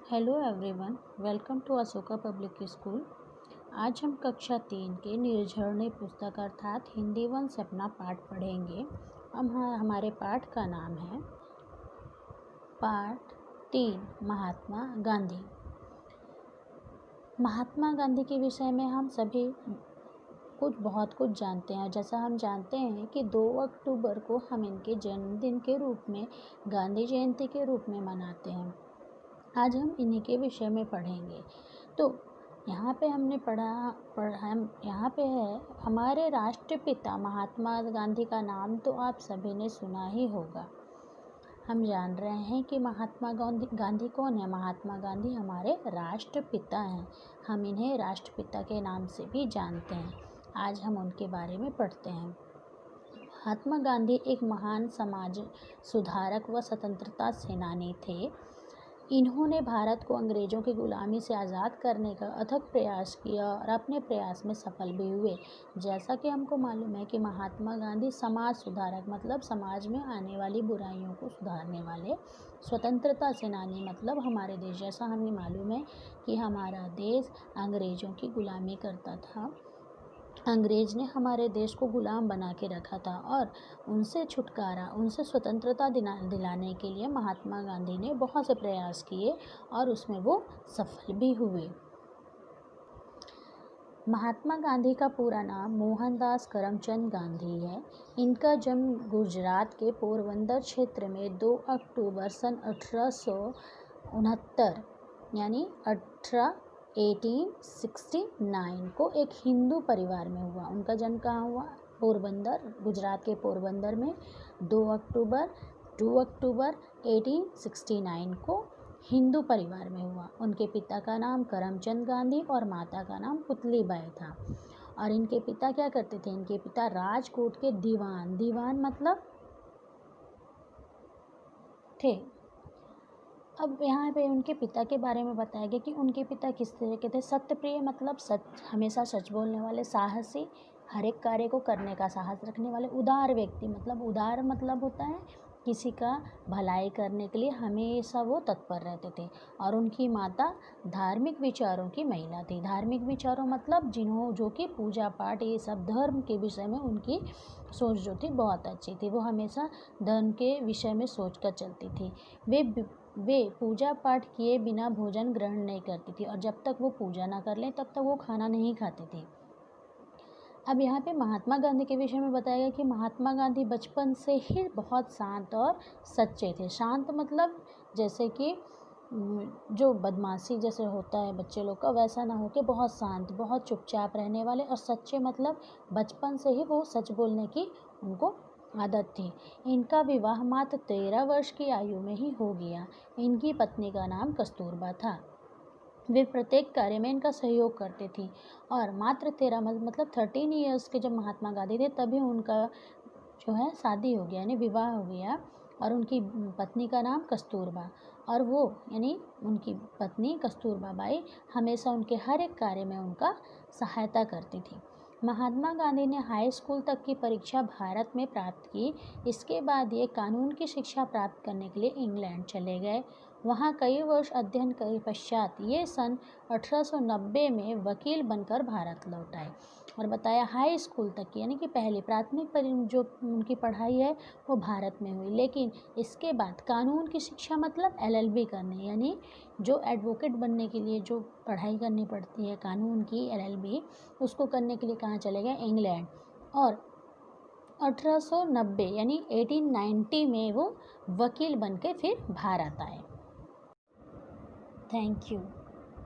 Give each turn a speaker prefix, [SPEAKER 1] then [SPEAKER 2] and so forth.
[SPEAKER 1] Hello everyone, welcome to Ashoka public school. आज हम कक्षा 3 के निर्झरणी पुस्तक अर्थात हिंदी वन से अपना पाठ पढ़ेंगे। हमारे पाठ का नाम है पाठ 3 महात्मा गांधी। महात्मा गांधी के विषय में हम सभी बहुत कुछ जानते हैं। जैसा हम जानते हैं कि 2 अक्टूबर को हम इनके जन्मदिन के रूप में गांधी जयंती के रूप में मनाते हैं। आज हम इन्हीं के विषय में पढ़ेंगे। तो यहाँ पे हमने यहाँ पे है हमारे राष्ट्रपिता महात्मा गांधी का नाम तो आप सभी ने सुना ही होगा। हम जान रहे हैं कि महात्मा गांधी कौन है। महात्मा गांधी हमारे राष्ट्रपिता हैं। हम इन्हें राष्ट्रपिता के नाम से भी जानते हैं। आज हम उनके बारे में पढ़ते हैं। महात्मा गांधी एक महान समाज सुधारक व स्वतंत्रता सेनानी थे। इन्होंने भारत को अंग्रेज़ों की गुलामी से आज़ाद करने का अथक प्रयास किया और अपने प्रयास में सफल भी हुए। जैसा कि हमको मालूम है कि महात्मा गांधी समाज सुधारक मतलब समाज में आने वाली बुराइयों को सुधारने वाले, स्वतंत्रता सेनानी मतलब हमारे देश, जैसा हमें मालूम है कि हमारा देश अंग्रेज़ों की गुलामी करता था। अंग्रेज़ ने हमारे देश को गुलाम बना के रखा था और उनसे छुटकारा, उनसे स्वतंत्रता दिलाने के लिए महात्मा गांधी ने बहुत से प्रयास किए और उसमें वो सफल भी हुए। महात्मा गांधी का पूरा नाम मोहनदास करमचंद गांधी है। इनका जन्म गुजरात के पोरबंदर क्षेत्र में 2 अक्टूबर सन 1869 यानी 1869 को एक हिंदू परिवार में हुआ। उनका जन्म कहाँ हुआ? पोरबंदर, गुजरात के पोरबंदर में 2 अक्टूबर 1869 को हिंदू परिवार में हुआ। उनके पिता का नाम करमचंद गांधी और माता का नाम पुतलीबाई था। और इनके पिता क्या करते थे? इनके पिता राजकोट के दीवान मतलब थे। अब यहाँ पे उनके पिता के बारे में बताया गया कि उनके पिता किस तरह के थे। सत्यप्रिय मतलब हमेशा सच बोलने वाले, साहसी, हर एक कार्य को करने का साहस रखने वाले, उदार व्यक्ति मतलब उदार मतलब होता है किसी का भलाई करने के लिए हमेशा वो तत्पर रहते थे। और उनकी माता धार्मिक विचारों की महिला थी। धार्मिक विचारों मतलब जो कि पूजा पाठ ये सब धर्म के विषय में उनकी सोच जो थी बहुत अच्छी थी। वो हमेशा धर्म के विषय में सोच कर चलती थी। वे पूजा पाठ किए बिना भोजन ग्रहण नहीं करती थी और जब तक वो पूजा ना कर लें तब तक वो खाना नहीं खाती थी। अब यहाँ पे महात्मा गांधी के विषय में बताया गया कि महात्मा गांधी बचपन से ही बहुत शांत और सच्चे थे। शांत मतलब जैसे कि जो बदमाशी जैसे होता है बच्चे लोग का, वैसा ना हो के बहुत शांत, बहुत चुपचाप रहने वाले। और सच्चे मतलब बचपन से ही वो सच बोलने की उनको आदत थी। इनका विवाह मात्र 13 वर्ष की आयु में ही हो गया। इनकी पत्नी का नाम कस्तूरबा था। वे प्रत्येक कार्य में इनका सहयोग करती थी। और मात्र 13 मतलब 13 ईयर्स के जब महात्मा गांधी थे तभी उनका जो है शादी हो गया यानी विवाह हो गया। और उनकी पत्नी का नाम कस्तूरबा, और वो यानी उनकी पत्नी कस्तूरबा बाई हमेशा उनके हर एक कार्य में उनका सहायता करती थी। महात्मा गांधी ने हाई स्कूल तक की परीक्षा भारत में प्राप्त की। इसके बाद ये कानून की शिक्षा प्राप्त करने के लिए इंग्लैंड चले गए। वहाँ कई वर्ष अध्ययन के पश्चात ये सन 1890 में वकील बनकर भारत लौट आए। और बताया हाई स्कूल तक की यानी कि पहली प्राथमिक जो उनकी पढ़ाई है वो भारत में हुई। लेकिन इसके बाद कानून की शिक्षा मतलब LLB करने यानी जो एडवोकेट बनने के लिए जो पढ़ाई करनी पड़ती है कानून की LLB, उसको करने के लिए कहाँ चले गए? इंग्लैंड। और 1890 यानी 1890 में वो वकील बन के फिर भारत आए। Thank you.